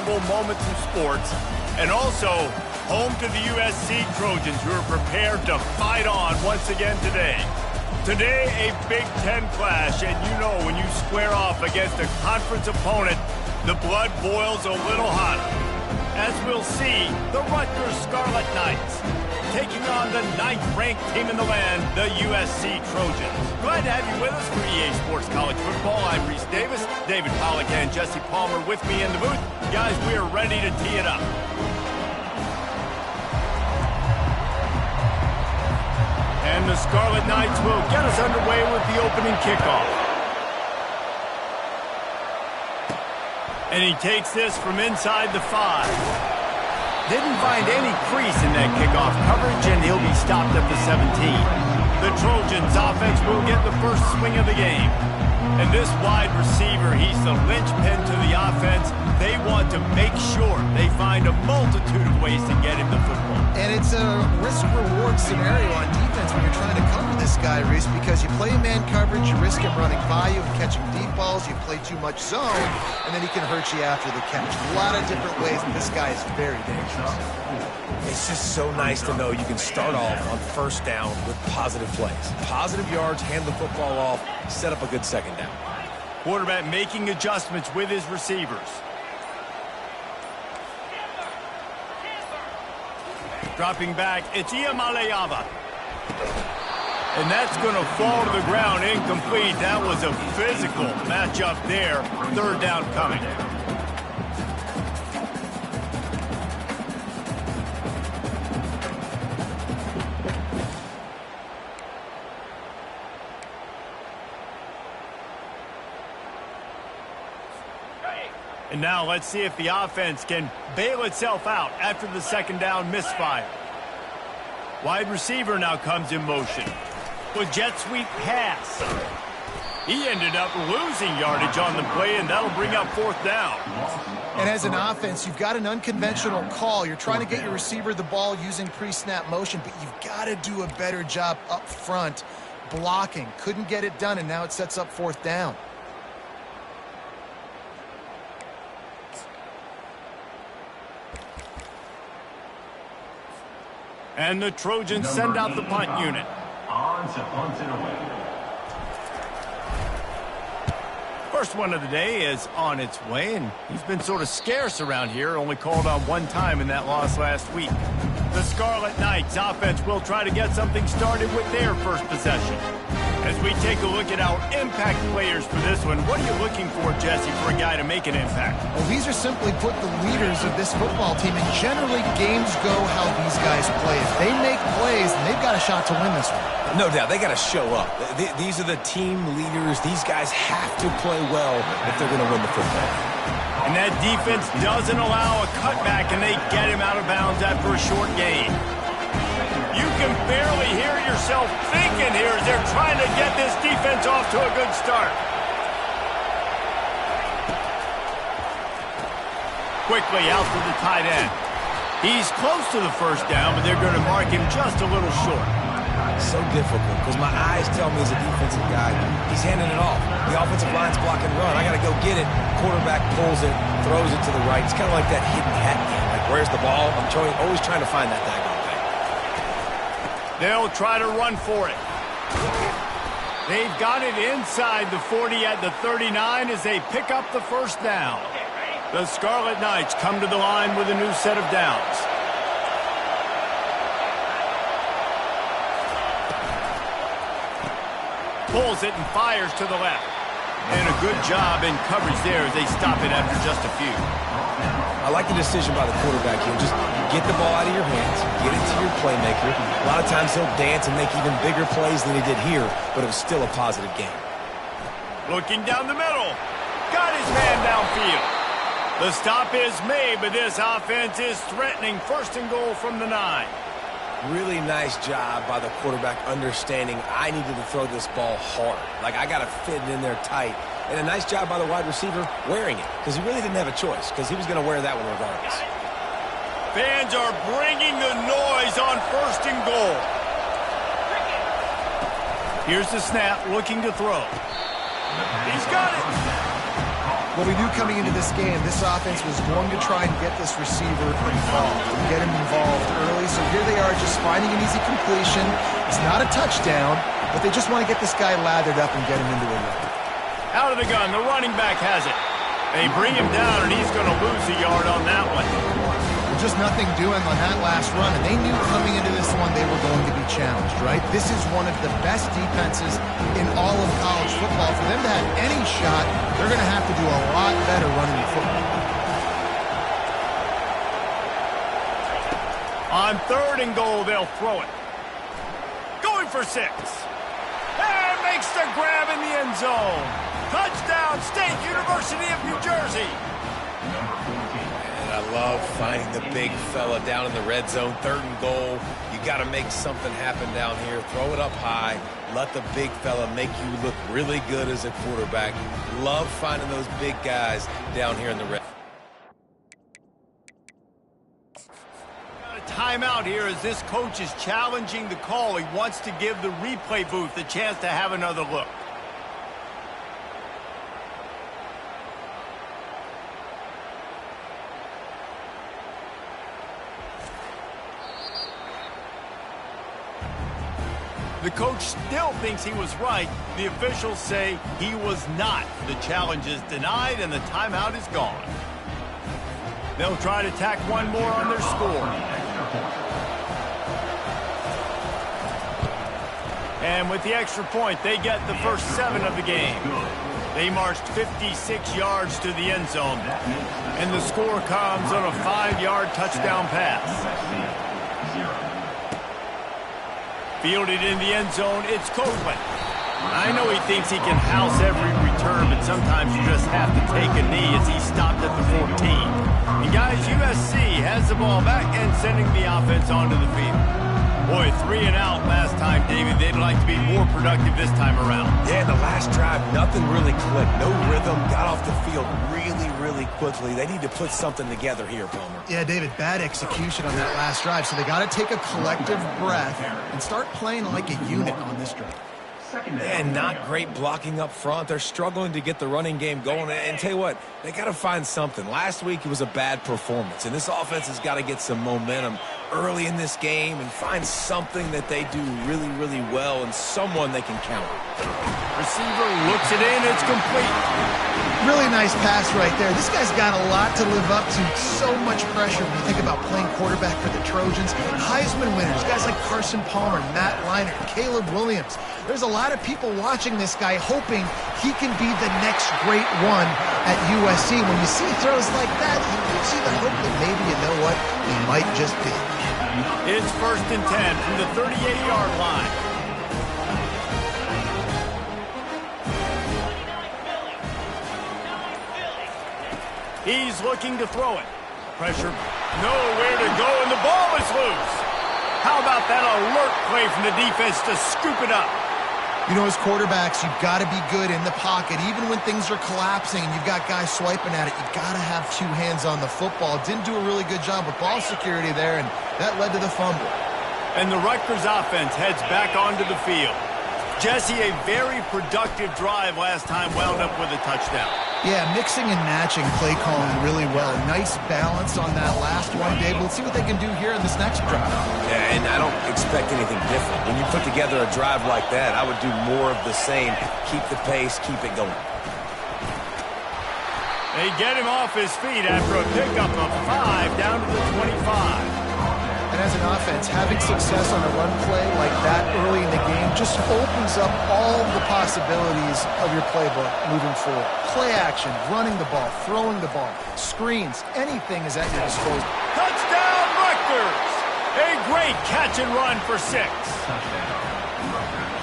unforgettable moments in sports, and also home to the USC Trojans, who are prepared to fight on once again today. Today, a Big Ten clash, and you know when you square off against a conference opponent, the blood boils a little hotter. As we'll see, the Rutgers Scarlet Knights taking on the 9th-ranked team in the land, the USC Trojans. Glad to have you with us for EA Sports College Football. I'm Reese Davis, David Pollack and Jesse Palmer with me in the booth. Guys, we are ready to tee it up. And the Scarlet Knights will get us underway with the opening kickoff. And he takes this from inside the 5. Didn't find any crease in that kickoff coverage, and he'll be stopped at the 17. The Trojans offense will get the first swing of the game. And this wide receiver, he's the linchpin to the offense. They want to make sure they find a multitude of ways to get him the football. And it's a risk-reward scenario on defense when you're trying to cover this guy, Reese, because you play man coverage, you risk him running by you and catching deep balls, you play too much zone, and then he can hurt you after the catch. A lot of different ways, and this guy is very dangerous. It's just so nice to know you can start off on first down with positive plays. Positive yards, hand the football off, set up a good second down. Quarterback making adjustments with his receivers. Dropping back, it's Iamaleava. And that's going to fall to the ground incomplete. That was a physical matchup there. Third down coming. And now let's see if the offense can bail itself out after the second down misfire. Wide receiver now comes in motion. With jet sweep pass. He ended up losing yardage on the play, and that'll bring up fourth down. And as an offense, you've got an unconventional call. You're trying to get your receiver the ball using pre-snap motion, but you've got to do a better job up front blocking. Couldn't get it done, and now it sets up fourth down. And the Trojans send out the punt unit. On to punt it away. First one of the day is on its way, and he's been sort of scarce around here, only called on one time in that loss last week. The Scarlet Knights offense will try to get something started with their first possession. As we take a look at our impact players for this one, what are you looking for, Jesse, for a guy to make an impact? Well, these are simply put the leaders of this football team, and generally games go how these guys play. If they make plays, then they've got a shot to win this one. No doubt, they got to show up. These are the team leaders. These guys have to play well if they're going to win the football. And that defense doesn't allow a cutback, and they get him out of bounds after a short gain. You can barely hear yourself thinking here as they're trying to get this defense off to a good start. Quickly out to the tight end. He's close to the first down, but they're going to mark him just a little short. So difficult because my eyes tell me as a defensive guy, he's handing it off. The offensive line's blocking run. I got to go get it. Quarterback pulls it, throws it to the right. It's kind of like that hidden hat game. Like, where's the ball? I'm always trying to find that daggone thing. They'll try to run for it. They've got it inside the 40 at the 39 as they pick up the first down. The Scarlet Knights come to the line with a new set of downs. Pulls it and fires to the left. And a good job in coverage there as they stop it after just a few. I like the decision by the quarterback here. Just get the ball out of your hands, get it to your playmaker. A lot of times he'll dance and make even bigger plays than he did here, but it was still a positive game. Looking down the middle. Got his man downfield. The stop is made, but this offense is threatening first and goal from the 9. Really nice job by the quarterback understanding I needed to throw this ball hard. Like, I got to fit it in there tight. And a nice job by the wide receiver wearing it, because he really didn't have a choice, because he was going to wear that one regardless. Fans are bringing the noise on first and goal. Here's the snap, looking to throw. He's got it. Well, we knew coming into this game, this offense was going to try and get this receiver involved and get him involved early. So here they are just finding an easy completion. It's not a touchdown, but they just want to get this guy lathered up and get him into a run. Out of the gun, the running back has it. They bring him down, and he's going to lose a yard on that one. Just nothing doing on that last run, and they knew coming into this one they were going to be challenged, right? This is one of the best defenses in all of college football. For them to have any shot, they're going to have to do a lot better running the football. On 3rd and goal, they'll throw it. Going for 6. And makes the grab in the end zone. Touchdown, State University of New Jersey. And I love finding the big fella down in the red zone. 3rd and goal. You got to make something happen down here. Throw it up high. Let the big fella make you look really good as a quarterback. Love finding those big guys down here in the red. Got a timeout here as this coach is challenging the call. He wants to give the replay booth a chance to have another look. The coach still thinks he was right. The officials say he was not. The challenge is denied and the timeout is gone. They'll try to tack one more on their score. And with the extra point, they get the first 7 of the game. They marched 56 yards to the end zone. And the score comes on a 5-yard touchdown pass. Fielded in the end zone, it's Copeland. I know he thinks he can house every return, but sometimes you just have to take a knee as he stopped at the 14. And guys, USC has the ball back and sending the offense onto the field. Boy, 3 and out last time, David. They'd like to be more productive this time around. Yeah, in the last drive, nothing really clicked. No rhythm, got off the field really quickly. They need to put something together here, Palmer. Yeah, David, bad execution on that last drive, so they got to take a collective breath and start playing like a unit on this drive. And not great blocking up front. They're struggling to get the running game going. And tell you what, they got to find something. Last week it was a bad performance, and this offense has got to get some momentum early in this game and find something that they do really well and someone they can count. Receiver looks it in. It's complete. Really nice pass right there. This guy's got a lot to live up to. So much pressure when you think about playing quarterback for the Trojans. Heisman winners, guys like Carson Palmer, Matt Leinart, Caleb Williams. There's a lot of people watching this guy hoping he can be the next great one at USC. When you see throws like that, you can see the hope that maybe, you know what, he might just be. It's 1st and 10 from the 38-yard line. He's looking to throw it. Pressure, nowhere to go, and the ball is loose. How about that alert play from the defense to scoop it up? You know, as quarterbacks, you've got to be good in the pocket. Even when things are collapsing and you've got guys swiping at it, you've got to have 2 hands on the football. Didn't do a really good job with ball security there, and that led to the fumble. And the Rutgers offense heads back onto the field. Jesse, a very productive drive last time, wound up with a touchdown. Yeah, mixing and matching play calling really well. Nice balance on that last one, Dave. Let's see what they can do here in this next drive. Yeah, and I don't expect anything different. When you put together a drive like that, I would do more of the same. Keep the pace, keep it going. They get him off his feet after a pickup of 5 down to the 25. And as an offense, having success on a run play like that early in the game just opens up all the possibilities of your playbook moving forward. Play action, running the ball, throwing the ball, screens, anything is at your disposal. Touchdown, Rutgers! A great catch and run for 6.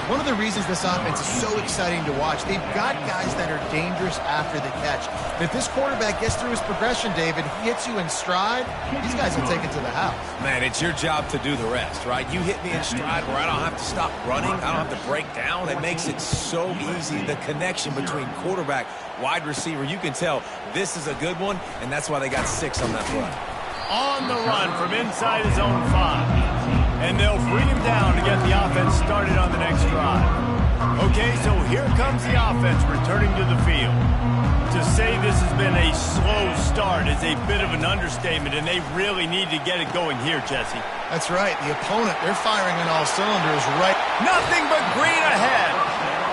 One of the reasons this offense is so exciting to watch, they've got guys that are dangerous after the catch. But if this quarterback gets through his progression, David, he hits you in stride, these guys will take it to the house. Man, it's your job to do the rest, right? You hit me in stride where I don't have to stop running, I don't have to break down. It makes it so easy, the connection between quarterback, wide receiver. You can tell this is a good one, and that's why they got 6 on that run. On the run from inside his own 5. And they'll bring him down to get the offense started on the next drive. Okay, so here comes the offense returning to the field. To say this has been a slow start is a bit of an understatement, and they really need to get it going here, Jesse. That's right. The opponent, they're firing on all cylinders right. Nothing but green ahead.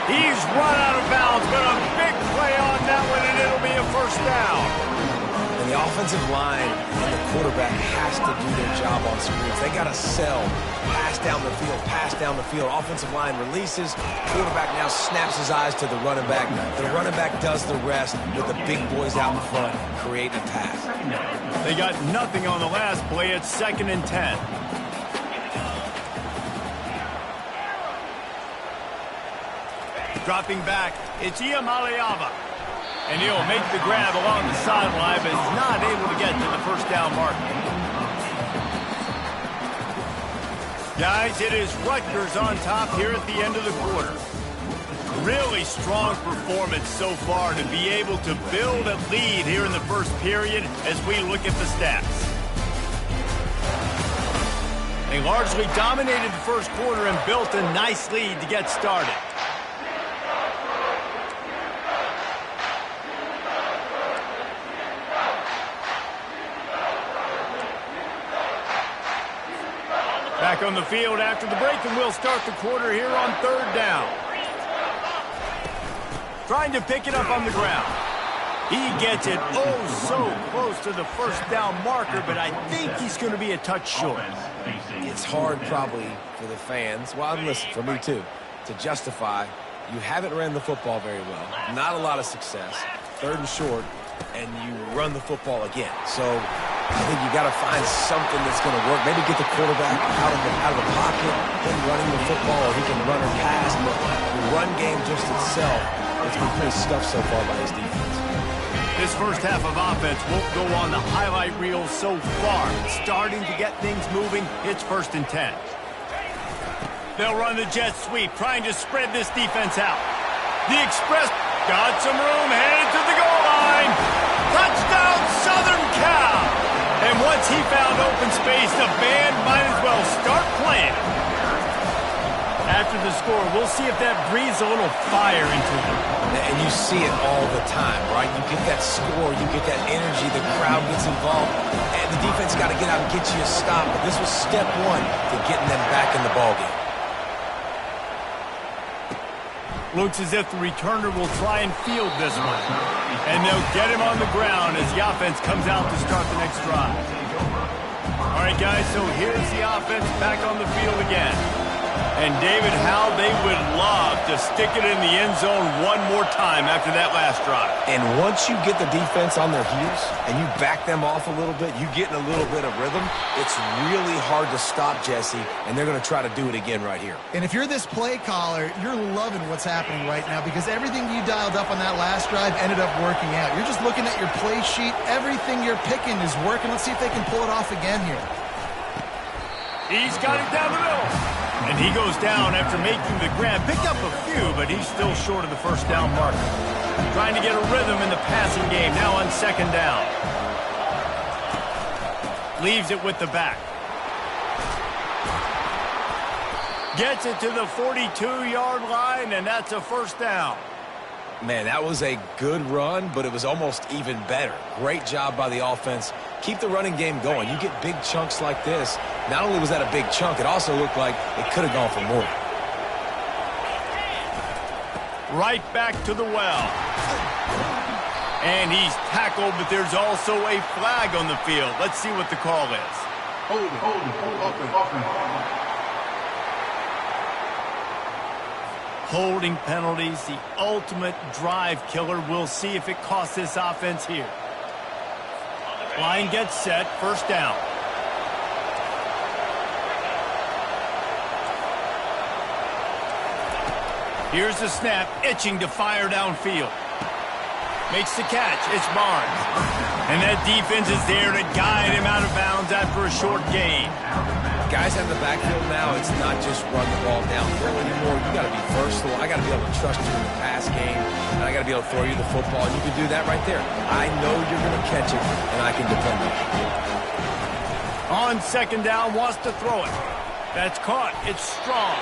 He's run out of bounds, but a big play on that one, and it'll be a first down. And the offensive line and the quarterback has to do their job on screens. They got to sell. Pass down the field, pass down the field. Offensive line releases. Quarterback now snaps his eyes to the running back. The running back does the rest with the big boys out in front, creating a pass. They got nothing on the last play. It's 2nd and 10. Dropping back, it's Iamaleava. And he'll make the grab along the sideline, but is not able to get to the first down marker. Guys, it is Rutgers on top here at the end of the quarter. Really strong performance so far to be able to build a lead here in the first period as we look at the stats. They largely dominated the first quarter and built a nice lead to get started. Back on the field after the break, and we'll start the quarter here on 3rd down. Trying to pick it up on the ground. He gets it oh so close to the first down marker, but I think he's going to be a touch short. It's hard probably for the fans, well, listen, for me too, to justify you haven't ran the football very well, not a lot of success, 3rd and short, and you run the football again. So I think you got to find something that's going to work. Maybe get the quarterback out of the pocket, him running the football, or he can run or pass. But the run game just itself, it's been pretty stuffed so far by his defense. This first half of offense won't go on the highlight reel so far. Starting to get things moving. It's 1st and 10. They'll run the jet sweep, trying to spread this defense out. The express got some room, headed to the goal line. Touchdown, Southern Cal! And once he found open space, the band might as well start playing. After the score, we'll see if that breathes a little fire into them. And you see it all the time, right? You get that score, you get that energy, the crowd gets involved, and the defense got to get out and get you a stop. But this was step one to getting them back in the ballgame. Looks as if the returner will try and field this one. And they'll get him on the ground as the offense comes out to start the next drive. All right, guys, so here's the offense back on the field again. And David, how they would love to stick it in the end zone one more time after that last drive. And once you get the defense on their heels and you back them off a little bit, you get in a little bit of rhythm, it's really hard to stop, Jesse, and they're going to try to do it again right here. And if you're this play caller, you're loving what's happening right now because everything you dialed up on that last drive ended up working out. You're just looking at your play sheet. Everything you're picking is working. Let's see if they can pull it off again here. He's got it down the middle. And he goes down after making the grab. Picked up a few, but he's still short of the first down marker. Trying to get a rhythm in the passing game now on 2nd down. Leaves it with the back. Gets it to the 42-yard line, and that's a first down. Man, that was a good run, but it was almost even better. Great job by the offense. Keep the running game going. You get big chunks like this. Not only was that a big chunk, it also looked like it could have gone for more. Right back to the well. And he's tackled, but there's also a flag on the field. Let's see what the call is. Hold it. Holding penalties, the ultimate drive killer. We'll see if it costs this offense here. Line gets set, first down. Here's the snap, itching to fire downfield. Makes the catch, it's Barnes. And that defense is there to guide him out of bounds after a short gain. Guys in the backfield now, it's not just run the ball downfield anymore. You got to be versatile. I got to be able to trust you in the pass game, and I got to be able to throw you the football, and you can do that right there. I know you're going to catch it, and I can depend on it. On 2nd down, wants to throw it. That's caught. It's Strong.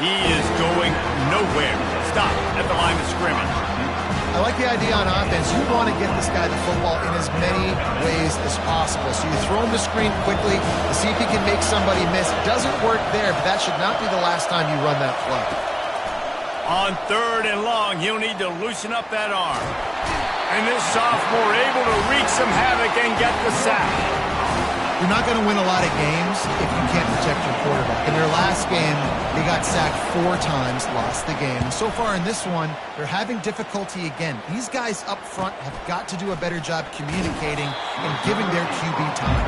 He is going nowhere. Stop at the line of scrimmage. I I like the idea on offense. You want to get this guy the football in as many ways as possible. So you throw him the screen quickly to see if he can make somebody miss. It doesn't work there, but that should not be the last time you run that play. On 3rd and long, he'll need to loosen up that arm. And this sophomore able to wreak some havoc and get the sack. You're not going to win a lot of games if you can't protect your quarterback. In their last game, they got sacked 4 times, lost the game. And so far in this one, they're having difficulty again. These guys up front have got to do a better job communicating and giving their QB time.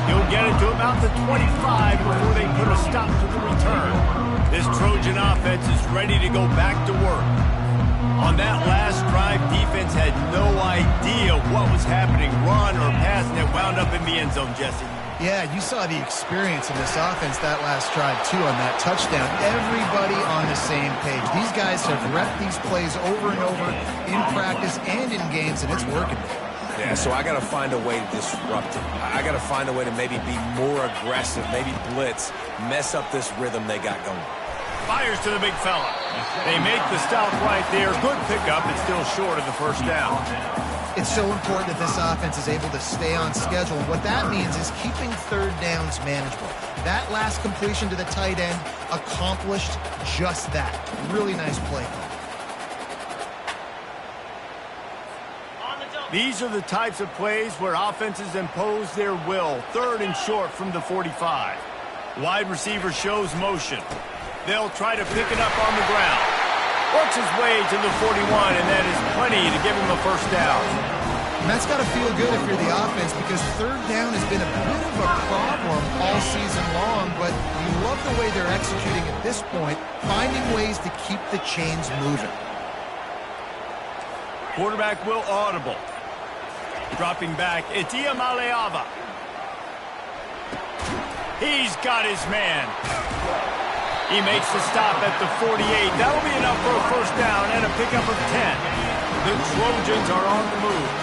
He'll get it to about the 25 before they put a stop to the return. This Trojan offense is ready to go back to work. On that last drive, defense had no idea what was happening, run or pass, and it wound up in the end zone, Jesse. Yeah, you saw the experience in this offense that last drive, too, on that touchdown. Everybody on the same page. These guys have repped these plays over and over in practice and in games, and it's working. Yeah, so I got to find a way to disrupt it. I got to find a way to maybe be more aggressive, maybe blitz, mess up this rhythm they got going. Fires to the big fella. They make the stop right there. Good pickup. It's still short of the first down. It's so important that this offense is able to stay on schedule. And what that means is keeping 3rd downs manageable. That last completion to the tight end accomplished just that. Really nice play. These are the types of plays where offenses impose their will. 3rd and short from the 45. Wide receiver shows motion. They'll try to pick it up on the ground. Works his way to the 41, and that is plenty to give him a first down. And that's got to feel good if you're the offense, because 3rd down has been a bit of a problem all season long, but you love the way they're executing at this point, finding ways to keep the chains moving. Quarterback will audible. Dropping back, it's Iamaleava. He's got his man. He makes the stop at the 48. That'll be enough for a first down and a pickup of 10. The Trojans are on the move.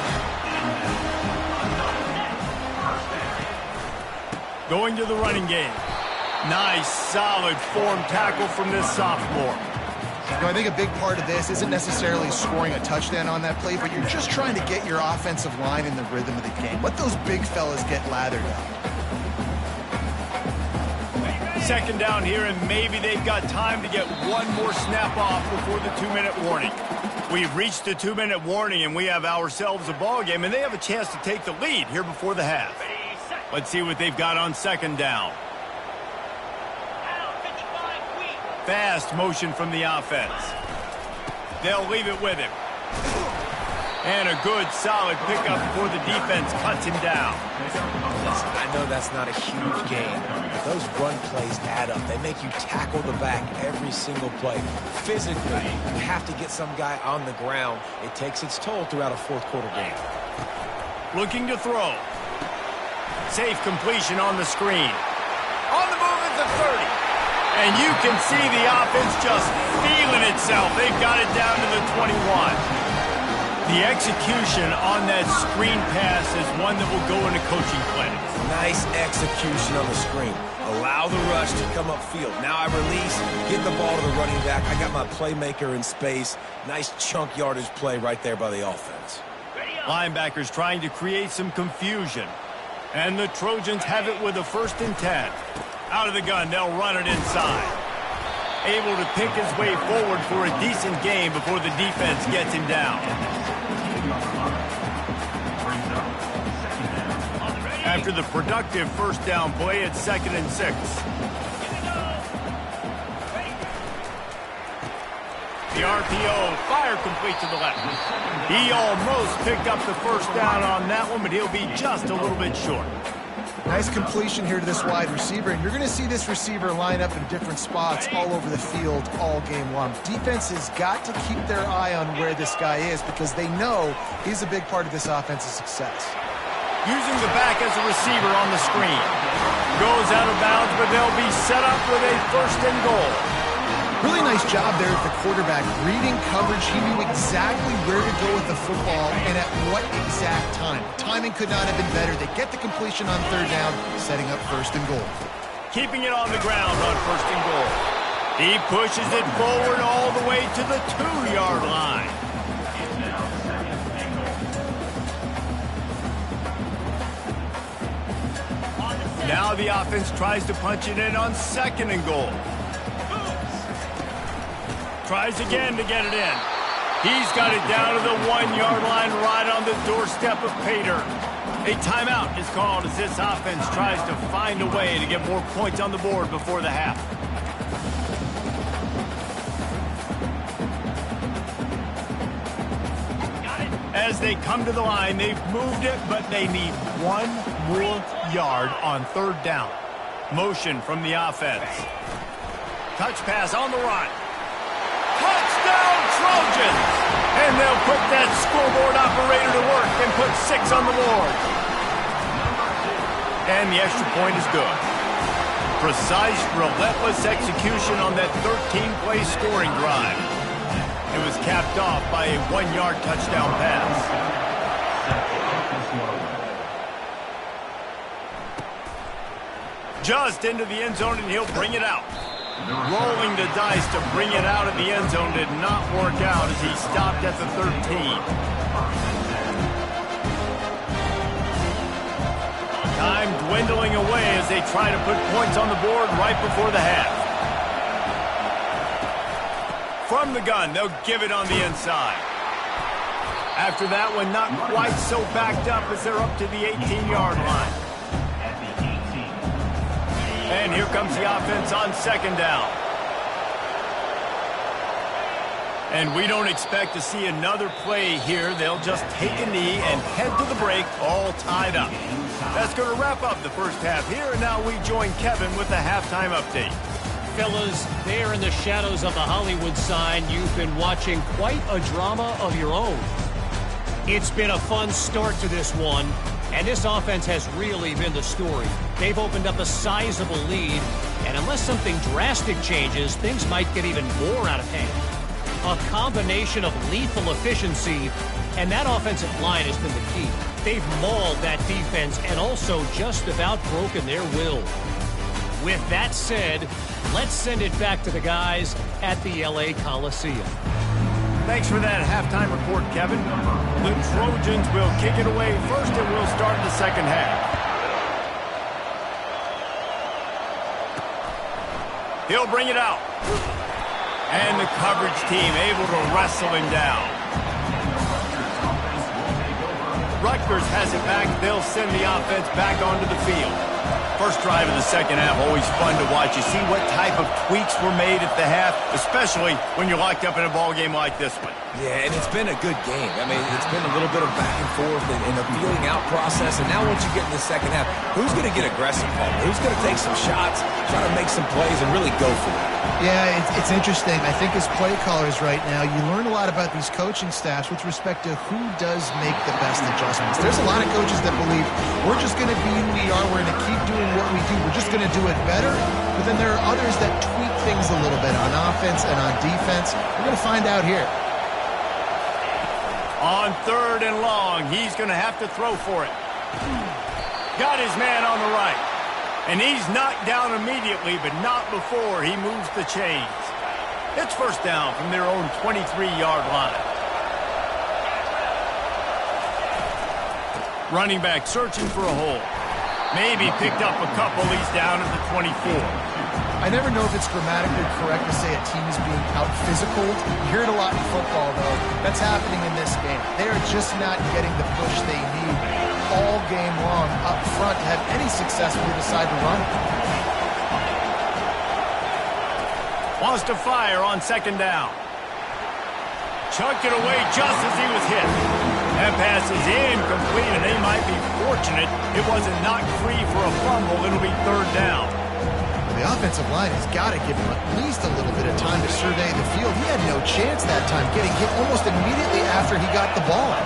Going to the running game. Nice, solid form tackle from this sophomore. You know, I think a big part of this isn't necessarily scoring a touchdown on that play, but you're just trying to get your offensive line in the rhythm of the game. Let those big fellas get lathered up. 2nd down here, and maybe they've got time to get one more snap off before the 2-minute warning. We've reached the 2-minute warning, and we have ourselves a ball game, and they have a chance to take the lead here before the half. Let's see what they've got on 2nd down. Fast motion from the offense. They'll leave it with him. And a good, solid pickup before the defense cuts him down. Listen, I know that's not a huge gain, but those run plays add up. They make you tackle the back every single play. Physically, you have to get some guy on the ground. It takes its toll throughout a 4th quarter game. Looking to throw. Safe completion on the screen. On the move at the 30. And you can see the offense just feeling itself. They've got it down to the 21. The execution on that screen pass is one that will go into coaching play. Nice execution on the screen. Allow the rush to come upfield. Now I release, get the ball to the running back. I got my playmaker in space. Nice chunk yardage play right there by the offense. Linebackers trying to create some confusion. And the Trojans have it with a 1st and 10. Out of the gun, they'll run it inside. Able to pick his way forward for a decent game before the defense gets him down. After the productive first down play, it's 2nd and 6. The RPO, fire complete to the left. He almost picked up the first down on that one, but he'll be just a little bit short. Nice completion here to this wide receiver, and you're going to see this receiver line up in different spots all over the field all game long. Defense has got to keep their eye on where this guy is because they know he's a big part of this offense's success. Using the back as a receiver on the screen. Goes out of bounds, but they'll be set up with a 1st and goal. Really nice job there at the quarterback. Reading coverage, he knew exactly where to go with the football and at what exact time. Timing could not have been better. They get the completion on 3rd down, setting up 1st and goal. Keeping it on the ground on 1st and goal. He pushes it forward all the way to the 2-yard line. Now the offense tries to punch it in on 2nd and goal. Tries again to get it in. He's got it down to the 1-yard line right on the doorstep of Pater. A timeout is called as this offense tries to find a way to get more points on the board before the half. As they come to the line, they've moved it, but they need 1 more yard on 3rd down. Motion from the offense. Touch pass on the run. Touchdown, Trojans! And they'll put that scoreboard operator to work and put 6 on the board. And the extra point is good. Precise, relentless execution on that 13-play scoring drive. It was capped off by a 1-yard touchdown pass. Just into the end zone, and he'll bring it out. Rolling the dice to bring it out of the end zone did not work out as he stopped at the 13. Time dwindling away as they try to put points on the board right before the half. From the gun, they'll give it on the inside. After that one, not quite so backed up as they're up to the 18-yard line. And here comes the offense on 2nd down. And we don't expect to see another play here. They'll just take a knee and head to the break, all tied up. That's going to wrap up the first half here, and now we join Kevin with the halftime update. Fellas, there in the shadows of the Hollywood sign, you've been watching quite a drama of your own. It's been a fun start to this one, and this offense has really been the story. They've opened up a sizable lead, and unless something drastic changes, things might get even more out of hand. A combination of lethal efficiency, and that offensive line has been the key. They've mauled that defense and also just about broken their will. With that said, let's send it back to the guys at the LA Coliseum. Thanks for that halftime report, Kevin. The Trojans will kick it away first, and we'll start the second half. He'll bring it out. And the coverage team able to wrestle him down. Rutgers has it back. They'll send the offense back onto the field. First drive of the second half, always fun to watch. You see what type of tweaks were made at the half, especially when you're locked up in a ball game like this one. Yeah, and it's been a good game. I mean, it's been a little bit of back and forth and a feeling out process. And now once you get in the second half, who's going to get aggressive, Paul? Who's going to take some shots, try to make some plays, and really go for it? Yeah, it's interesting. I think as play callers right now, you learn a lot about these coaching staffs with respect to who does make the best adjustments. There's a lot of coaches that believe we're just going to be who we are. We're going to keep doing what we do. We're just going to do it better. But then there are others that tweak things a little bit on offense and on defense. We're going to find out here. On 3rd and long, he's going to have to throw for it. Got his man on the right. And he's knocked down immediately, but not before he moves the chains. It's first down from their own 23-yard line. Running back searching for a hole. Maybe picked up a couple. He's down at the 24. I never know if it's grammatically correct to say a team is being out-physical. You hear it a lot in football, though. That's happening in this game. They are just not getting the push they need all game long up front to have any success when they decide to run. Wants to fire on 2nd down. Chucked it away just as he was hit. That pass is incomplete, and they might be fortunate it wasn't knocked free for a fumble. It'll be 3rd down. The offensive line has got to give him at least a little bit of time to survey the field. He had no chance that time, getting hit almost immediately after he got the ball.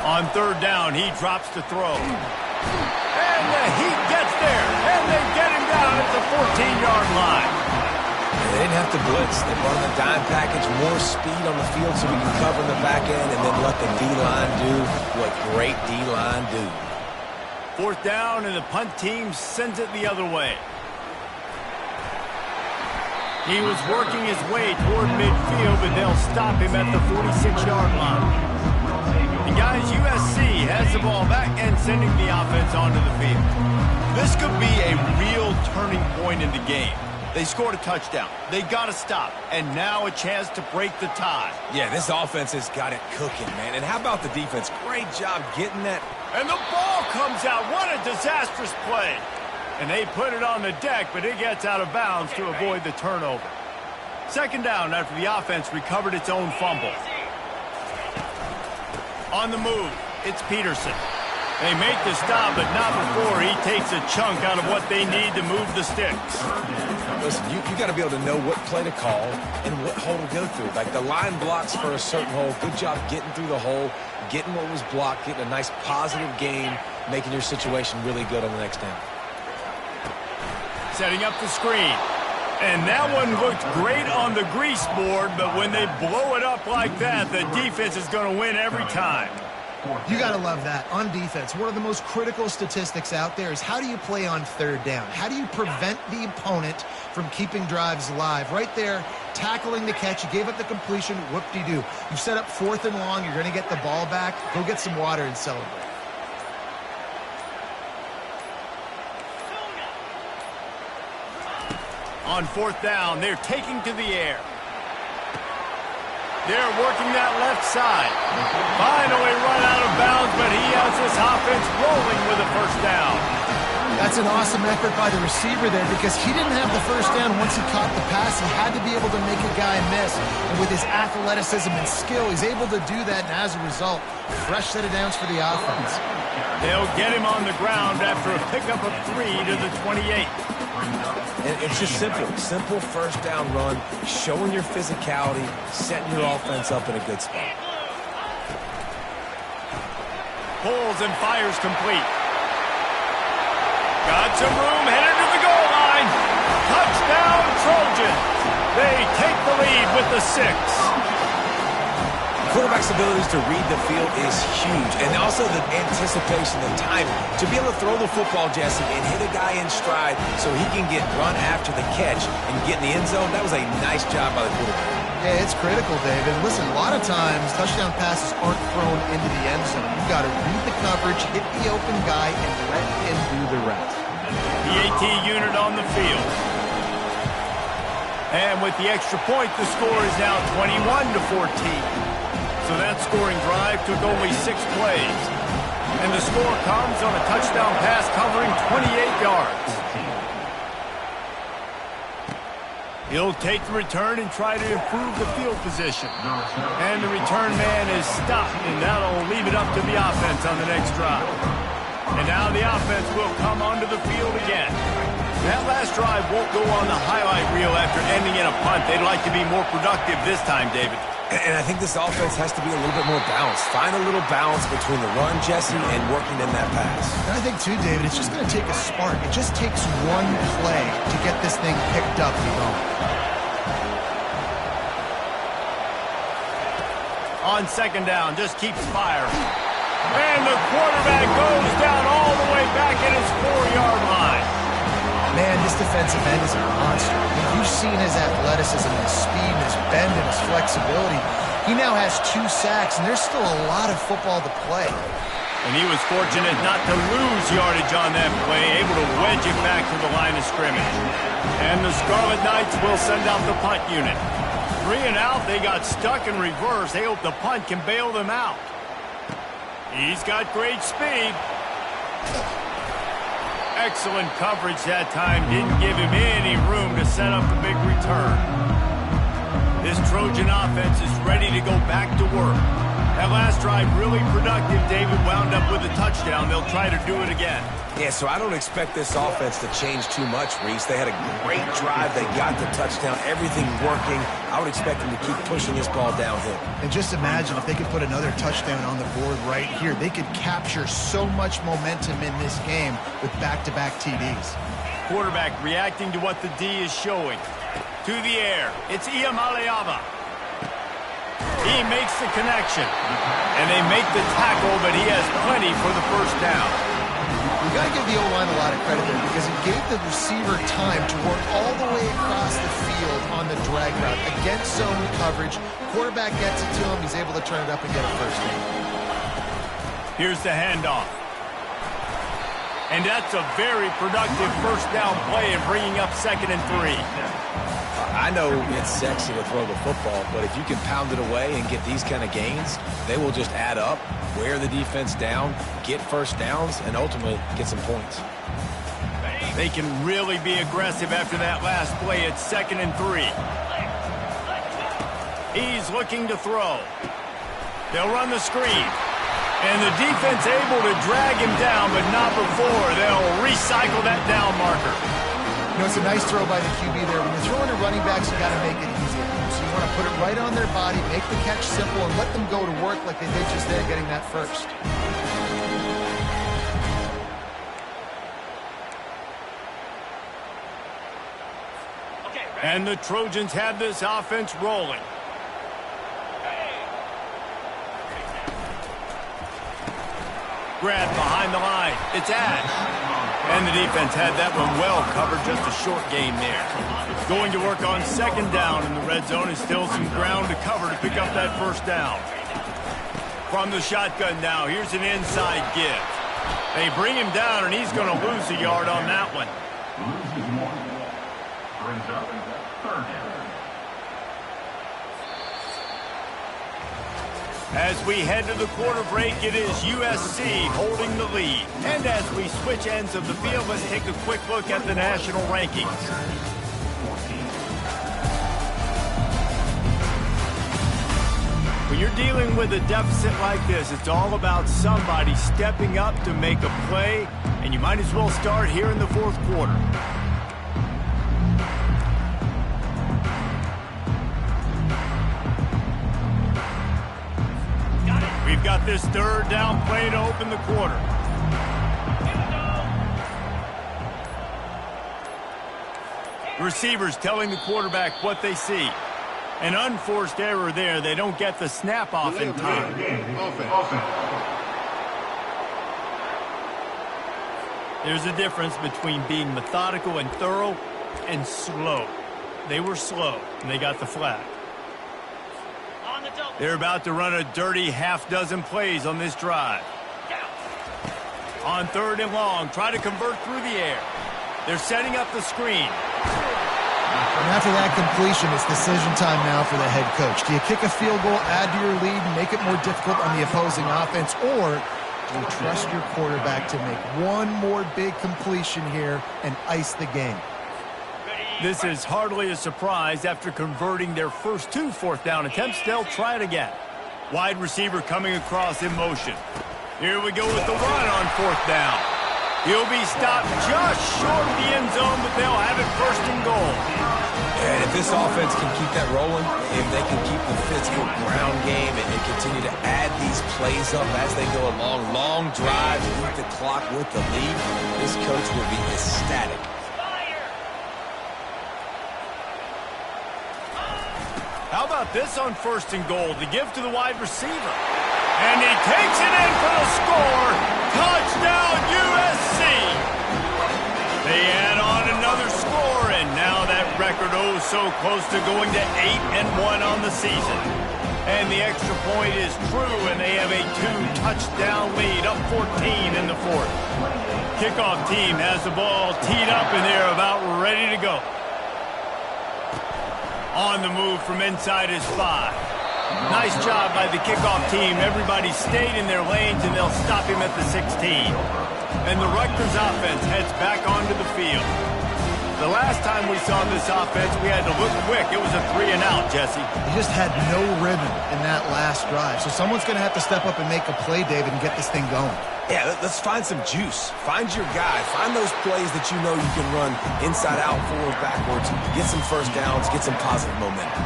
On 3rd down, he drops to throw. And the heat gets there, and they get him down at the 14-yard line. They didn't have to blitz. They brought in the dime package, more speed on the field so we can cover in the back end and then let the D-line do what great D-line do. 4th down, and the punt team sends it the other way. He was working his way toward midfield, but they'll stop him at the 46-yard line. And guys, USC has the ball back and sending the offense onto the field. This could be a real turning point in the game. They scored a touchdown. They got to stop. And now a chance to break the tie. Yeah, this offense has got it cooking, man. And how about the defense? Great job getting that. And the ball comes out. What a disastrous play. And they put it on the deck, but it gets out of bounds to avoid the turnover. Second down after the offense recovered its own fumble. On the move, it's Peterson. They make the stop, but not before he takes a chunk out of what they need to move the sticks. Listen, you got to be able to know what play to call and what hole to go through. Like the line blocks for a certain hole. Good job getting through the hole, getting what was blocked, getting a nice positive gain, making your situation really good on the next down. Setting up the screen. And that one looked great on the grease board, but when they blow it up like that, the defense is going to win every time. You got to love that. On defense, one of the most critical statistics out there is how do you play on third down? How do you prevent the opponent from keeping drives alive? Right there, tackling the catch. You gave up the completion. Whoop-de-doo. You set up 4th and long. You're going to get the ball back. Go get some water and celebrate. On 4th down, they're taking to the air. They're working that left side. Finally run out of bounds, but he has this offense rolling with a first down. That's an awesome effort by the receiver there because he didn't have the first down once he caught the pass. He had to be able to make a guy miss. And with his athleticism and skill, he's able to do that. And as a result, fresh set of downs for the offense. They'll get him on the ground after a pickup of 3 to the 28. And it's just simple first down run, showing your physicality, setting your offense up in a good spot. Pulls and fires complete. Got some room, headed to the goal line. Touchdown, Trojans. They take the lead with the 6. Quarterback's abilities to read the field is huge, and also the anticipation and timing. To be able to throw the football, Jesse, and hit a guy in stride so he can get run after the catch and get in the end zone, that was a nice job by the quarterback. Yeah, it's critical, David. Listen, a lot of times touchdown passes aren't thrown into the end zone. You've got to read the coverage, hit the open guy, and let him do the rest. The AT unit on the field. And with the extra point, the score is now 21-14. So that scoring drive took only 6 plays. And the score comes on a touchdown pass covering 28 yards. He'll take the return and try to improve the field position. And the return man is stopped, and that'll leave it up to the offense on the next drive. And now the offense will come onto the field again. That last drive won't go on the highlight reel after ending in a punt. They'd like to be more productive this time, David. And I think this offense has to be a little bit more balanced. Find a little balance between the run, Jesse, and working in that pass. And I think, too, David, it's just going to take a spark. It just takes one play to get this thing picked up and going. On second down, just keeps firing. And the quarterback goes down all the way back at his 4-yard line. Man, this defensive end is a monster. I mean, you've seen his athleticism, his speed, his bend, and his flexibility. He now has 2 sacks, and there's still a lot of football to play. And he was fortunate not to lose yardage on that play, able to wedge it back to the line of scrimmage. And the Scarlet Knights will send out the punt unit. 3 and out, they got stuck in reverse. They hope the punt can bail them out. He's got great speed. Excellent coverage that time. Didn't give him any room to set up a big return. This Trojan offense is ready to go back to work. That last drive really productive. David wound up with a touchdown. They'll try to do it again. Yeah, so I don't expect this offense to change too much, Reese. They had a great drive. They got the touchdown. Everything working. I would expect them to keep pushing this ball downhill. And just imagine if they could put another touchdown on the board right here. They could capture so much momentum in this game with back-to-back TDs. Quarterback reacting to what the D is showing. To the air. It's Iamaleava. He makes the connection. And they make the tackle, but he has plenty for the first down. You got to give the O-line a lot of credit there because it gave the receiver time to work all the way across the field on the drag route against zone coverage. Quarterback gets it to him. He's able to turn it up and get a first down. Here's the handoff. And that's a very productive first down play and bringing up 2nd and 3. I know it's sexy to throw the football, but if you can pound it away and get these kind of gains, they will just add up, wear the defense down, get first downs, and ultimately get some points. They can really be aggressive after that last play. It's 2nd and 3. He's looking to throw. They'll run the screen. And the defense able to drag him down, but not before. They'll recycle that down marker. You know, it's a nice throw by the QB there. When you're throwing to running backs, you got to make it easy. So you want to put it right on their body, make the catch simple, and let them go to work like they did just there, getting that first. And the Trojans have this offense rolling. Grab behind the line. It's Ash. And the defense had that one well covered. Just a short game there. Going to work on 2nd down in the red zone. Is still some ground to cover to pick up that first down. From the shotgun now, here's an inside give. They bring him down, and he's going to lose a yard on that one. Brings up 3rd down. As we head to the quarter break, it is USC holding the lead. And as we switch ends of the field, let's take a quick look at the national rankings. When you're dealing with a deficit like this, it's all about somebody stepping up to make a play, and you might as well start here in the 4th quarter. We've got this 3rd down play to open the quarter. Receivers telling the quarterback what they see. An unforced error there. They don't get the snap off in time. There's a difference between being methodical and thorough and slow. They were slow, and they got the flag. They're about to run a dirty half-dozen plays on this drive. On 3rd and long, try to convert through the air. They're setting up the screen. And after that completion, it's decision time now for the head coach. Do you kick a field goal, add to your lead, and make it more difficult on the opposing offense, or do you trust your quarterback to make one more big completion here and ice the game? This is hardly a surprise. After converting their first 2 4th down attempts, they'll try it again. Wide receiver coming across in motion. Here we go with the run on 4th down. He'll be stopped just short of the end zone, but they'll have it 1st and goal. And if this offense can keep that rolling, if they can keep the physical ground game and continue to add these plays up as they go along, long drives, beat the clock with the lead, this coach will be ecstatic. How about this on 1st and goal to give to the wide receiver? And he takes it in for the score. Touchdown, USC. They add on another score, and now that record so close to going to 8-1 on the season. And the extra point is true, and they have a 2-touchdown lead, up 14 in the 4th. Kickoff team has the ball teed up, and they're about ready to go. On the move from inside his 5. Nice job by the kickoff team. Everybody stayed in their lanes, and they'll stop him at the 16. And the Rutgers offense heads back onto the field. The last time we saw this offense, we had to look quick. It was a 3-and-out, Jesse. They just had no rhythm in that last drive. So someone's going to have to step up and make a play, David, and get this thing going. Yeah, let's find some juice. Find your guy. Find those plays that you know you can run inside out, forward, backwards, get some first downs, get some positive momentum.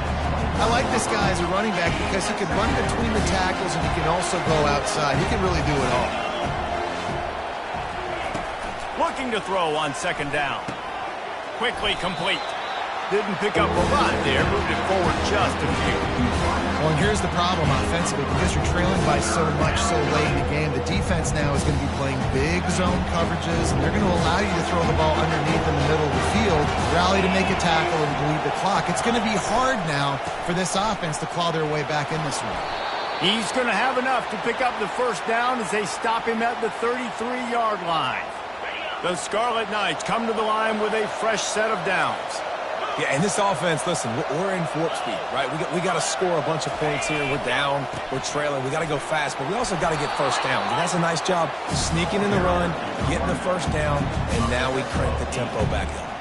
I like this guy as a running back because he can run between the tackles and he can also go outside. He can really do it all. Looking to throw on 2nd down. Quickly complete. Didn't pick up a lot there. Moved it forward just a few. Well, and here's the problem offensively. Because you're trailing by so much so late in the game, the defense now is going to be playing big zone coverages, and they're going to allow you to throw the ball underneath in the middle of the field, rally to make a tackle, and bleed the clock. It's going to be hard now for this offense to claw their way back in this one. He's going to have enough to pick up the first down as they stop him at the 33-yard line. The Scarlet Knights come to the line with a fresh set of downs. Yeah, and this offense, listen, we're in warp speed, right? We got to score a bunch of points here. We're down, we're trailing. We got to go fast, but we also got to get first downs. And that's a nice job sneaking in the run, getting the first down, and now we crank the tempo back up.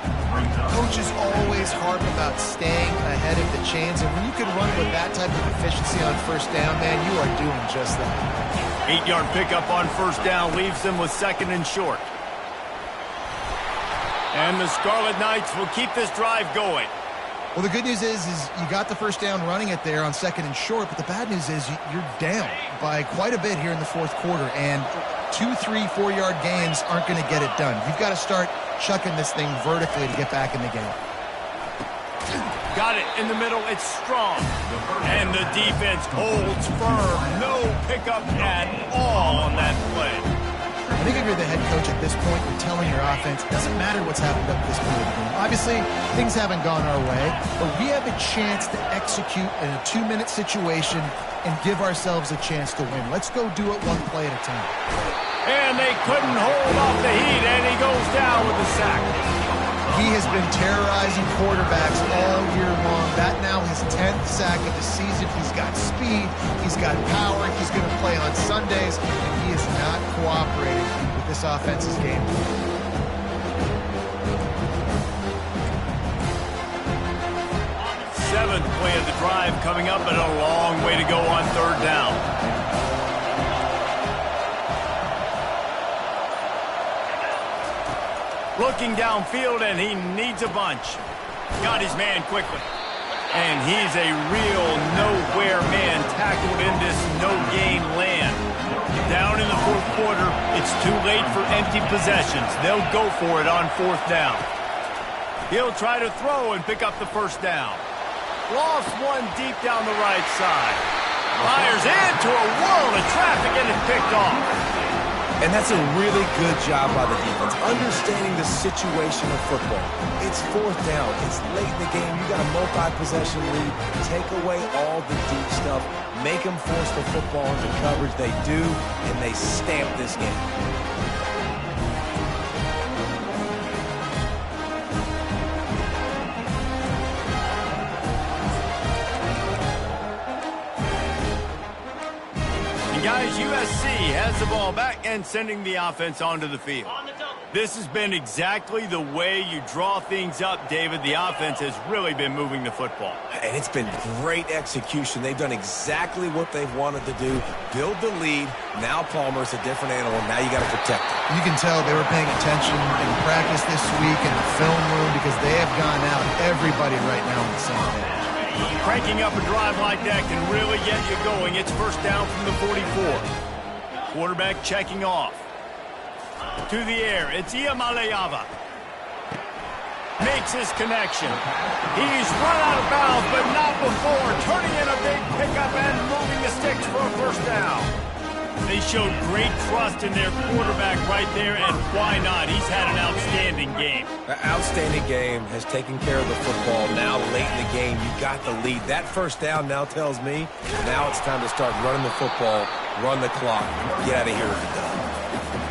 Coaches always harp about staying ahead of the chains, and when you can run with that type of efficiency on first down, man, you are doing just that. 8-yard pickup on first down leaves them with 2nd and short. And the Scarlet Knights will keep this drive going. Well, the good news is you got the first down running it there on 2nd and short, but the bad news is you're down by quite a bit here in the 4th quarter, and 2, 3, 4-yard gains aren't going to get it done. You've got to start chucking this thing vertically to get back in the game. Got it in the middle. It's strong. And the defense holds firm. No pickup at all on that play. I think if you're the head coach at this point, you're telling your offense, it doesn't matter what's happened up to this point of the game. Obviously, things haven't gone our way, but we have a chance to execute in a 2-minute situation and give ourselves a chance to win. Let's go do it one play at a time. And they couldn't hold off the heat, and he goes down with the sack. He has been terrorizing quarterbacks all year long. That now his 10th sack of the season. He's got speed. He's got power. He's going to play on Sundays, and he is not cooperating with this offense's game. Seventh play of the drive coming up, and a long way to go on 3rd down. Looking downfield, and he needs a bunch. Got his man quickly. And he's a real nowhere man tackled in this no-gain land. Down in the 4th quarter, it's too late for empty possessions. They'll go for it on 4th down. He'll try to throw and pick up the first down. Lost one deep down the right side. Fires into a whirl of traffic, and it's picked off. And that's a really good job by the defense, understanding the situation of football. It's 4th down. It's late in the game. You got a multi-possession lead. Take away all the deep stuff. Make them force the football into coverage. They do, and they stamp this game. Guys, USC has the ball back and sending the offense onto the field. This has been exactly the way you draw things up, David. The offense has really been moving the football. And it's been great execution. They've done exactly what they've wanted to do. Build the lead. Now Palmer's a different animal. Now you got to protect him. You can tell they were paying attention in practice this week in the film room because they have gone out everybody right now on the same page. Cranking up a drive like that can really get you going. It's first down from the 44. Quarterback checking off. To the air, it's Iamaleava. Makes his connection. He's run out of bounds, but not before. Turning in a big pickup and moving the sticks for a first down. They showed great trust in their quarterback right there, and why not? He's had an outstanding game. An outstanding game, has taken care of the football. Now, late in the game, you got the lead. That first down now tells me now it's time to start running the football, run the clock, get out of here if you're done.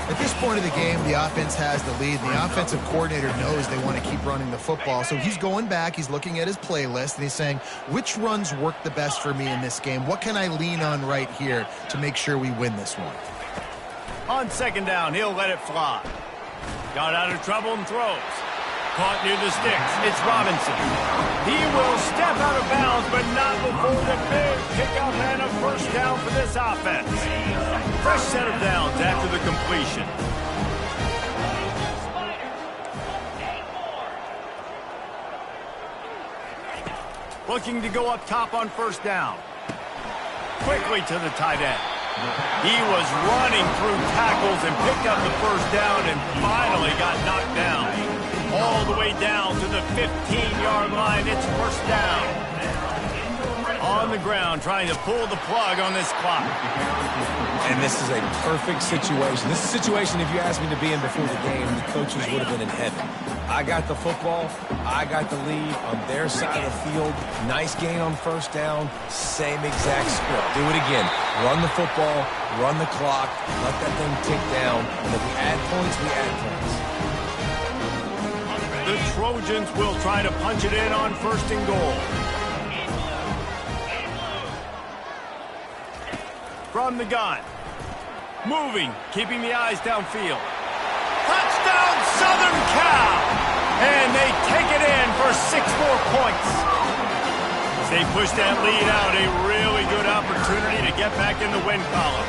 At this point of the game, the offense has the lead. The offensive coordinator knows they want to keep running the football. So he's going back, he's looking at his playlist, and he's saying, which runs work the best for me in this game? What can I lean on right here to make sure we win this one? On 2nd down, he'll let it fly. Got out of trouble and throws. Caught near the sticks. It's Robinson. He will step out of bounds, but not before the big pickup and a first down for this offense. Fresh set of downs after the completion. Looking to go up top on first down. Quickly to the tight end. He was running through tackles and picked up the first down and finally got knocked down. All the way down to the 15-yard line. It's first down. on the ground trying to pull the plug on this clock. And this is a perfect situation. This is a situation, if you asked me to be in before the game, the coaches would have been in heaven. I got the football. I got the lead on their side of the field. Nice gain on first down. Same exact script. Do it again. Run the football. Run the clock. Let that thing tick down. And if we add points, we add points. The Trojans will try to punch it in on 1st and goal. From the gun. Moving, keeping the eyes downfield. Touchdown, Southern Cal! And they take it in for 6 more points. As they push that lead out, a really good opportunity to get back in the win column.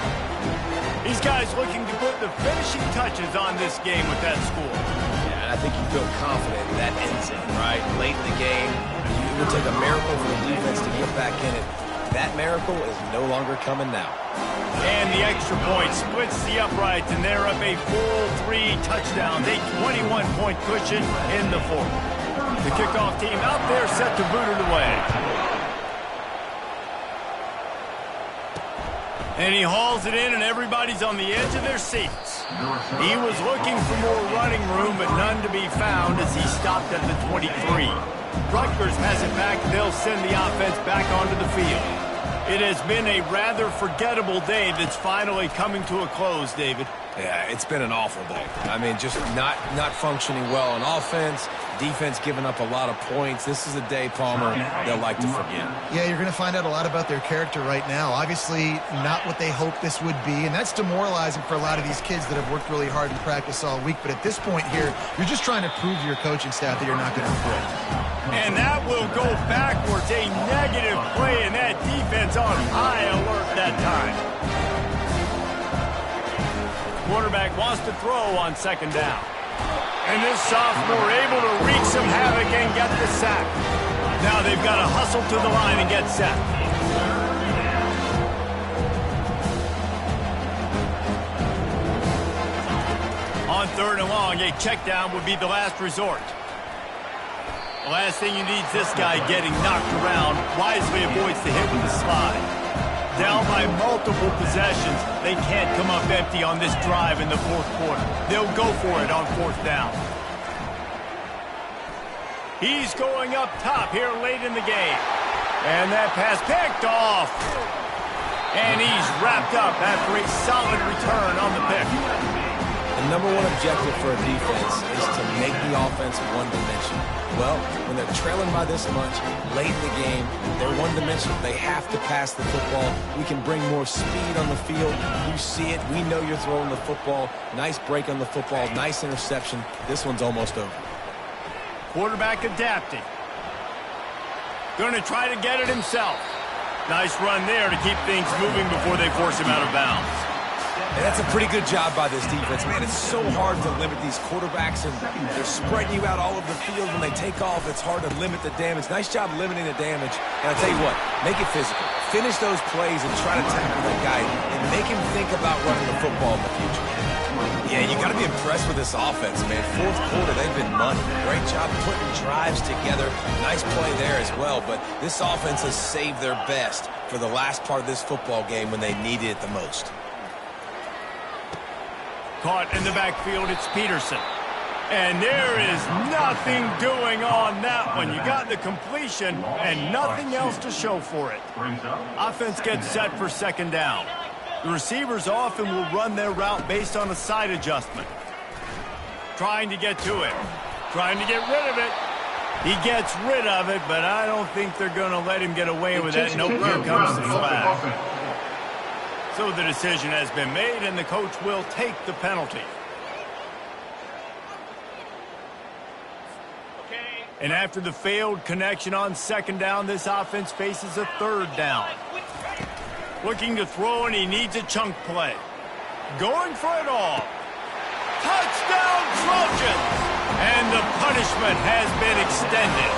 These guys looking to put the finishing touches on this game with that score. Yeah, and I think you feel confident that ends it, right? Late in the game, it would take a miracle for the defense to get back in it. That miracle is no longer coming now. And the extra point splits the uprights, and they're up a full 3 touchdowns, a 21-point cushion in the 4th. The kickoff team out there set to boot it away. And he hauls it in, and everybody's on the edge of their seats. He was looking for more running room, but none to be found as he stopped at the 23. Rutgers has it back. They'll send the offense back onto the field. It has been a rather forgettable day that's finally coming to a close, David. Yeah, it's been an awful day. I mean, just not functioning well on offense, defense giving up a lot of points. This is a day, Palmer, they'll like to forget. Yeah, you're going to find out a lot about their character right now. Obviously, not what they hoped this would be, and that's demoralizing for a lot of these kids that have worked really hard in practice all week. But at this point here, you're just trying to prove to your coaching staff that you're not going to quit. And that will go backwards. A negative play, and that defense on high alert that time. Quarterback wants to throw on 2nd down. And this sophomore able to wreak some havoc and get the sack. Now they've got to hustle to the line and get set. On 3rd and long, a check down would be the last resort. The last thing you need is this guy getting knocked around. Wisely avoids the hit with the slide. Down by multiple possessions, they can't come up empty on this drive in the 4th quarter. They'll go for it on 4th down. He's going up top here late in the game. And that pass picked off. And he's wrapped up after a solid return on the pick. The number one objective for a defense is to make the offense one-dimensional. Well, when they're trailing by this much, late in the game, they're one-dimensional. They have to pass the football. We can bring more speed on the field. You see it. We know you're throwing the football. Nice break on the football. Nice interception. This one's almost over. Quarterback adapting. Going to try to get it himself. Nice run there to keep things moving before they force him out of bounds. And that's a pretty good job by this defense. Man, it's so hard to limit these quarterbacks, and they're spreading you out all over the field. When they take off, it's hard to limit the damage. Nice job limiting the damage. And I'll tell you what, make it physical. Finish those plays and try to tackle that guy and make him think about running the football in the future. Yeah, you got to be impressed with this offense, man. 4th quarter, they've been money. Great job putting drives together. Nice play there as well, but this offense has saved their best for the last part of this football game when they needed it the most. Caught in the backfield, it's Peterson. And there is nothing doing on that one. You got the completion and nothing else to show for it. Offense gets set for 2nd down. The receivers often will run their route based on a side adjustment. Trying to get to it. Trying to get rid of it. He gets rid of it, but I don't think they're going to let him get away with it. Nope, here comes the flag. So the decision has been made, and the coach will take the penalty. And after the failed connection on 2nd down, this offense faces a 3rd down. Looking to throw, and he needs a chunk play. Going for it all. Touchdown, Trojans! And the punishment has been extended.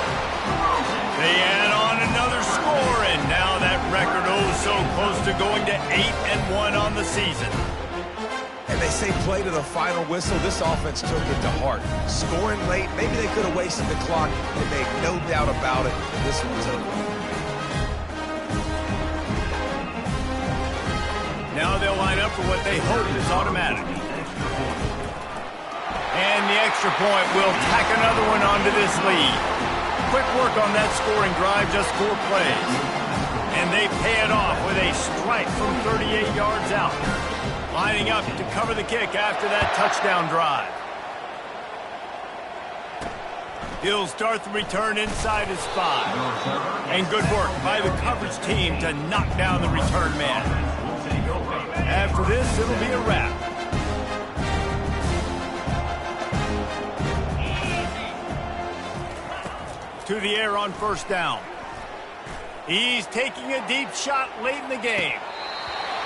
They add on another score, and now that record so close to going to 8-1 on the season. And they say play to the final whistle. This offense took it to heart. Scoring late, maybe they could have wasted the clock. They made no doubt about it. This one's over. up for what they hope is automatic. And the extra point will tack another one onto this lead. Quick work on that scoring drive, just 4 plays. And they pay it off with a strike from 38 yards out. Lining up to cover the kick after that touchdown drive. He'll start the return inside his 5. And good work by the coverage team to knock down the return man. After this, it'll be a wrap. To the air on first down. He's taking a deep shot late in the game.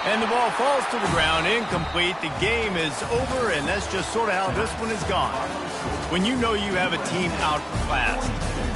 And the ball falls to the ground, incomplete. The game is over, and that's just sort of how this one is gone. When you know you have a team outclassed,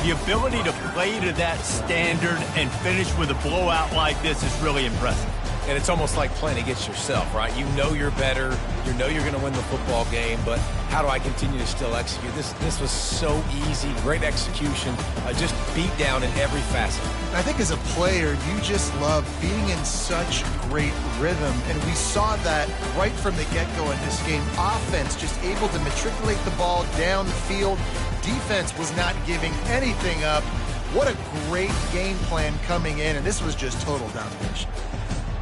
the ability to play to that standard and finish with a blowout like this is really impressive. And it's almost like playing against yourself, right? You know you're better. You know you're going to win the football game, but how do I continue to still execute? This was so easy. Great execution. Just beat down in every facet. I think as a player, you just love being in such great rhythm, and we saw that right from the get-go in this game. Offense just able to matriculate the ball down the field. Defense was not giving anything up. What a great game plan coming in, and this was just total domination.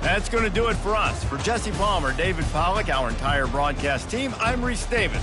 That's going to do it for us. For Jesse Palmer, David Pollack, our entire broadcast team, I'm Reese Davis.